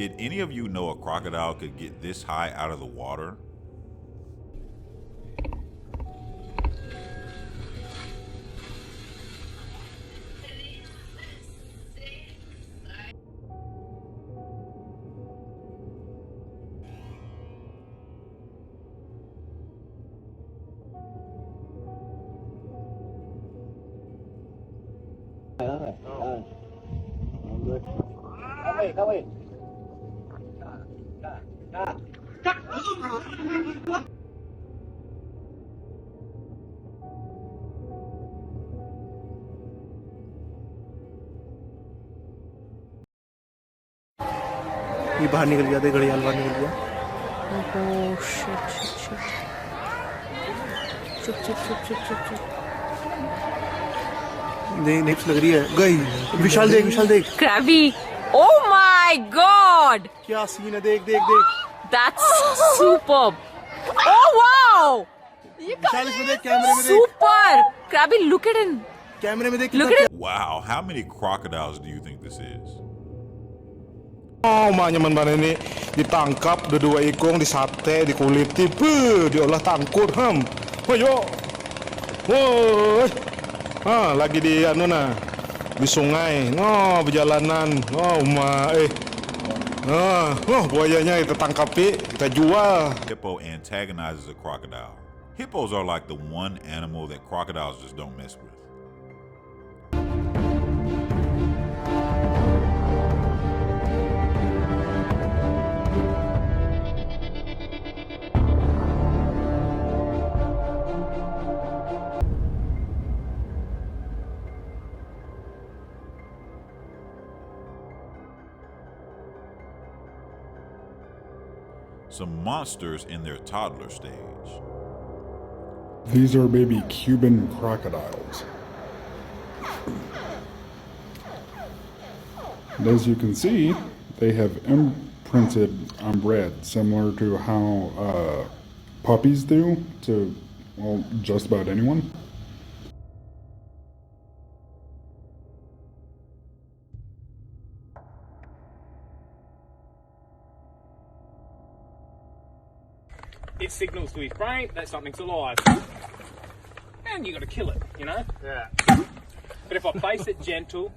Did any of you know a crocodile could get this high out of the water? ये बाहर निकल गया, देख घड़ियाल बाहर निकल गया। Oh shit. चुप। नेप्स लग रही है। गई। विशाल देख। Krabby. Oh my god. क्या सीन है, देख। That's superb. Oh wow. विशाल इसमें देख, कैमरे में देख। Super. Krabby, look at him. कैमरे में देख। Look at it. Wow, how many crocodiles do you think this is? Oh, nyaman mana ini ditangkap dua ekor, disate, dikuliti, diolah tangkut ham. Ayo. Woi. Lagi di di sungai. Perjalanan. Buayanya kita tangkapi, kita jual. Hippo antagonizes a crocodile. Hippos are like the one animal that crocodiles just don't mess with. Some monsters in their toddler stage. These are baby Cuban crocodiles. And as you can see, they have imprinted on bread, similar to how puppies do to, well, just about anyone. It signals to his brain that something's alive. And you got to kill it, you know? Yeah. But if I place it gentle,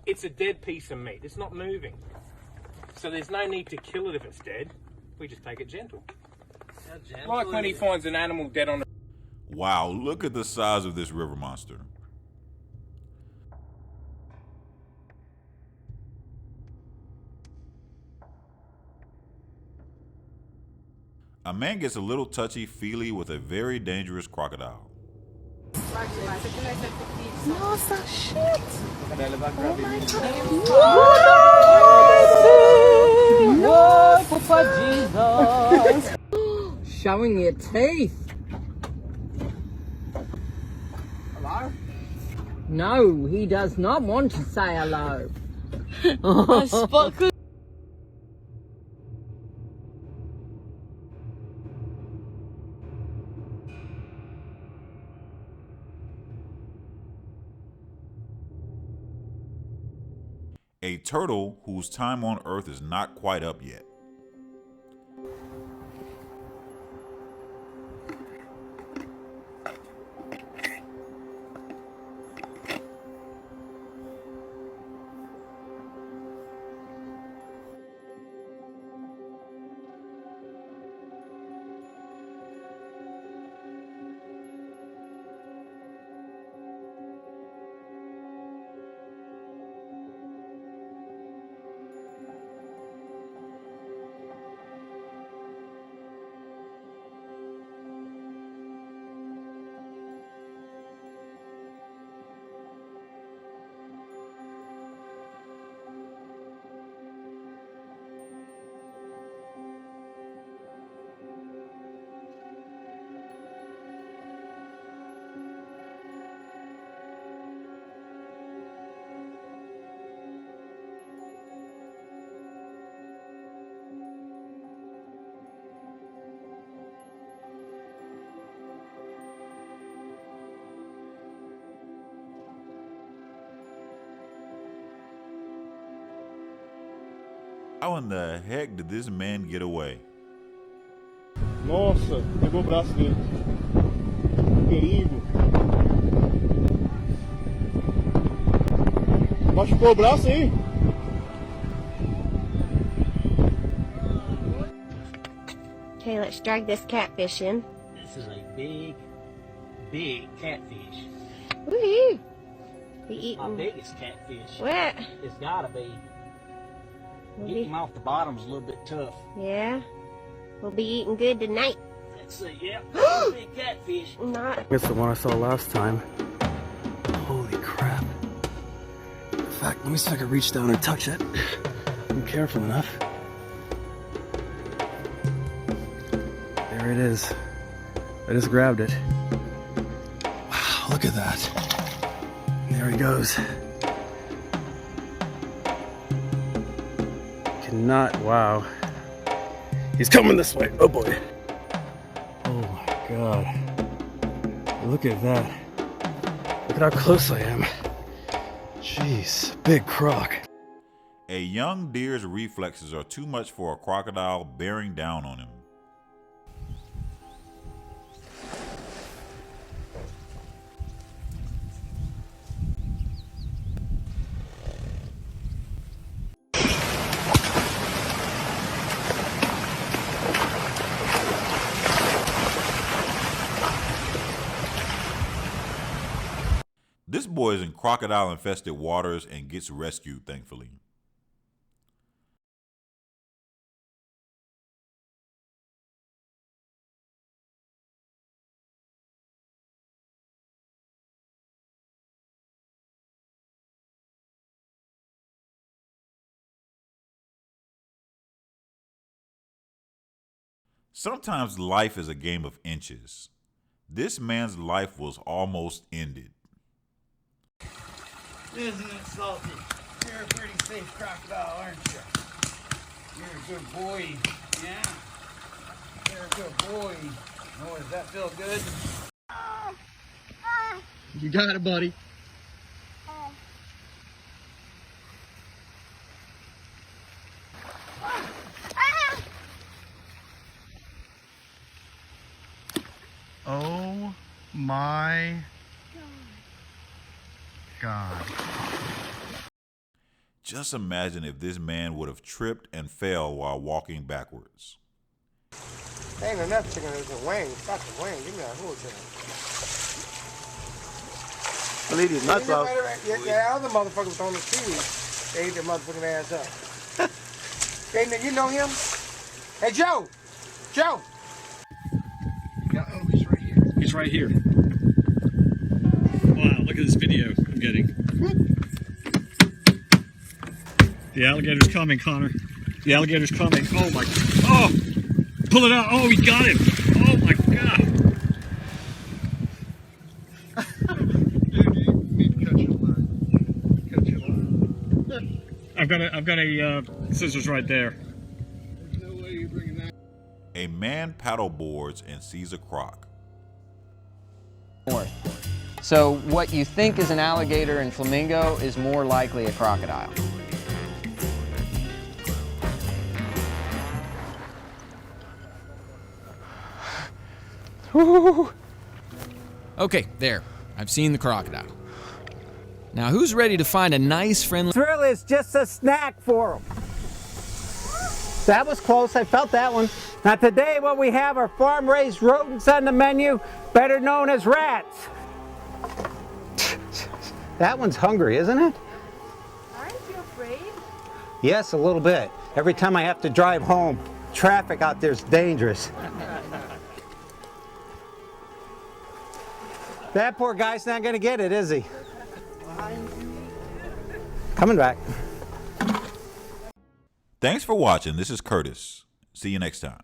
it's a dead piece of meat. It's not moving. So there's no need to kill it if it's dead. We just take it gentle. Like when he finds an animal dead on a... Wow, look at the size of this river monster. A man gets a little touchy-feely with a very dangerous crocodile. Nossa, shit. Oh my God. Showing your teeth. Hello? No, he does not want to say hello. A turtle whose time on Earth is not quite up yet. How in the heck did this man get away? Nossa, pegou o braço dele. Perigo. Machucou o braço aí? Okay, let's drag this catfish in. This is a big, big catfish. Woohoo! Be My eating. biggest catfish. What? It's gotta be. We'll Getting be, him off the bottom's a little bit tough. yeah. We'll be eating good tonight. Let's see, yeah. Big catfish. Not. It's the one I saw last time. Holy crap. In fact, let me see if I can reach down and touch it. I'm careful enough. There it is. I just grabbed it. Wow, look at that. There he goes. Cannot, wow. He's coming this way. Oh boy. Oh my God. Look at that. Look at how close I am. Jeez, big croc. A young deer's reflexes are too much for a crocodile bearing down on him. This boy is in crocodile-infested waters and gets rescued, thankfully. Sometimes life is a game of inches. This man's life was almost ended. Isn't it, Salty? You're a pretty safe crocodile, aren't you? You're a good boy. Yeah? You're a good boy. Oh, does that feel good? You got it, buddy. Oh my God. Just imagine if this man would have tripped and fell while walking backwards. Ain't enough chicken, there's a wing. Fuck the wing. Give me that whole chicken. I'll eat his nuts off. Yeah, other motherfuckers on the seaweed. They ate their motherfucking ass up. Hey, you know him? Hey, Joe! Joe! Oh, he's right here. He's right here. Wow, look at this video I'm getting. The alligator's coming, Connor. The alligator's coming. Oh my, oh! Pull it out. Oh, he got him. Oh my God. Dude, you need to cut your line. Cut your line. I've got a scissors right there. There's no way you're bringing that. A man paddle boards and sees a croc. So what you think is an alligator in Flamingo is more likely a crocodile. Okay, there. I've seen the crocodile. Now, who's ready to find a nice, friendly... Thrill is just a snack for them. That was close. I felt that one. Now today what we have are farm-raised rodents on the menu, better known as rats. That one's hungry, isn't it? Aren't you afraid? Yes, a little bit. Every time I have to drive home, traffic out there's dangerous. That poor guy's not gonna get it, is he? Coming back. Thanks for watching. This is Curtis. See you next time.